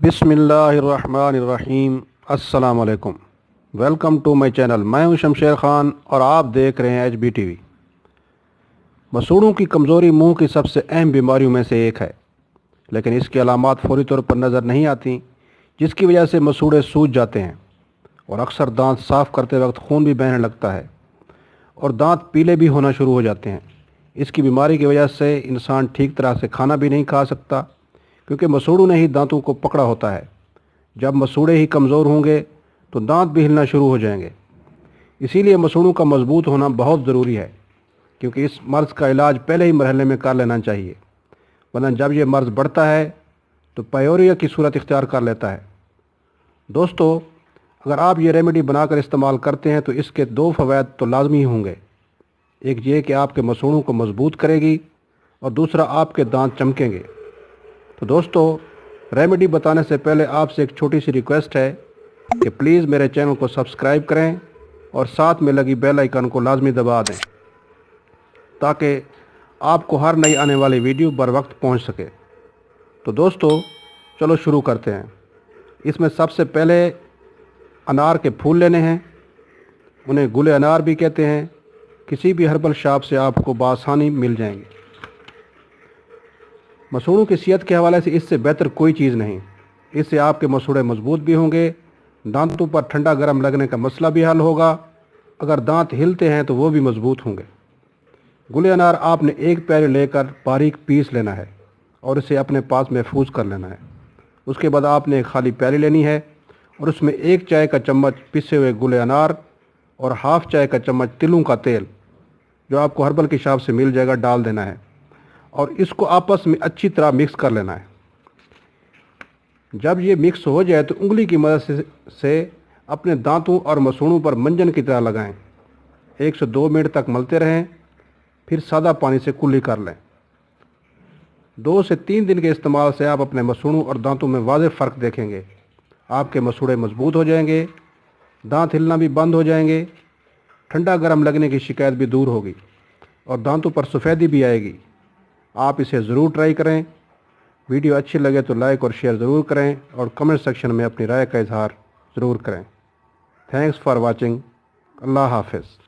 बिस्मिल्लाहिर्रहमानिर्रहीम। अस्सलाम वालेकुम। Welcome to my channel. मैं हूं शमशेर ख़ान और आप देख रहे हैं एचबी टीवी। मसूड़ों की कमज़ोरी मुंह की सबसे अहम बीमारियों में से एक है, लेकिन इसकी अलामात फौरी तौर पर नज़र नहीं आती, जिसकी वजह से मसूड़े सूज जाते हैं और अक्सर दांत साफ़ करते वक्त खून भी बहने लगता है और दांत पीले भी होना शुरू हो जाते हैं। इसकी बीमारी की वजह से इंसान ठीक तरह से खाना भी नहीं खा सकता, क्योंकि मसूड़ों ने ही दांतों को पकड़ा होता है। जब मसूड़े ही कमज़ोर होंगे तो दांत भी हिलना शुरू हो जाएंगे। इसीलिए मसूड़ों का मजबूत होना बहुत ज़रूरी है, क्योंकि इस मर्ज़ का इलाज पहले ही मरहले में कर लेना चाहिए, वरना जब यह मर्ज़ बढ़ता है तो पायोरिया की सूरत इख्तियार कर लेता है। दोस्तों, अगर आप ये रेमेडी बनाकर इस्तेमाल करते हैं तो इसके दो फ़वाद तो लाजमी ही होंगे। एक ये कि आपके मसूड़ों को मजबूत करेगी और दूसरा आपके दांत चमकेंगे। तो दोस्तों, रेमेडी बताने से पहले आपसे एक छोटी सी रिक्वेस्ट है कि प्लीज़ मेरे चैनल को सब्सक्राइब करें और साथ में लगी बेल आइकन को लाजमी दबा दें, ताकि आपको हर नई आने वाली वीडियो बर वक्त पहुँच सके। तो दोस्तों, चलो शुरू करते हैं। इसमें सबसे पहले अनार के फूल लेने हैं। उन्हें गुले अनार भी कहते हैं। किसी भी हर्बल शॉप से आपको बआसानी मिल जाएंगे। मसूड़ों की सेहत के हवाले से इससे बेहतर कोई चीज़ नहीं। इससे आपके मसूड़े मजबूत भी होंगे, दांतों पर ठंडा गर्म लगने का मसला भी हल होगा, अगर दांत हिलते हैं तो वो भी मजबूत होंगे। गुले अनार आपने एक प्याली लेकर बारीक पीस लेना है और इसे अपने पास महफूज कर लेना है। उसके बाद आपने एक खाली प्याली लेनी है और उसमें 1 चाय का चम्मच पिसे हुए गुले अनार और हाफ़ चाय का चम्मच तिलों का तेल, जो आपको हर्बल की शॉप से मिल जाएगा, डाल देना है और इसको आपस में अच्छी तरह मिक्स कर लेना है। जब ये मिक्स हो जाए तो उंगली की मदद से अपने दांतों और मसूड़ों पर मंजन की तरह लगाएं। 1 से 2 मिनट तक मलते रहें, फिर सादा पानी से कुल्ली कर लें। 2 से 3 दिन के इस्तेमाल से आप अपने मसूड़ों और दांतों में वाज़ेह फ़र्क देखेंगे। आपके मसूड़े मजबूत हो जाएंगे, दांत हिलना भी बंद हो जाएंगे, ठंडा गर्म लगने की शिकायत भी दूर होगी और दांतों पर सफ़ेदी भी आएगी। आप इसे ज़रूर ट्राई करें। वीडियो अच्छी लगे तो लाइक और शेयर ज़रूर करें और कमेंट सेक्शन में अपनी राय का इजहार ज़रूर करें। Thanks for watching. अल्लाह हाफ़िज़।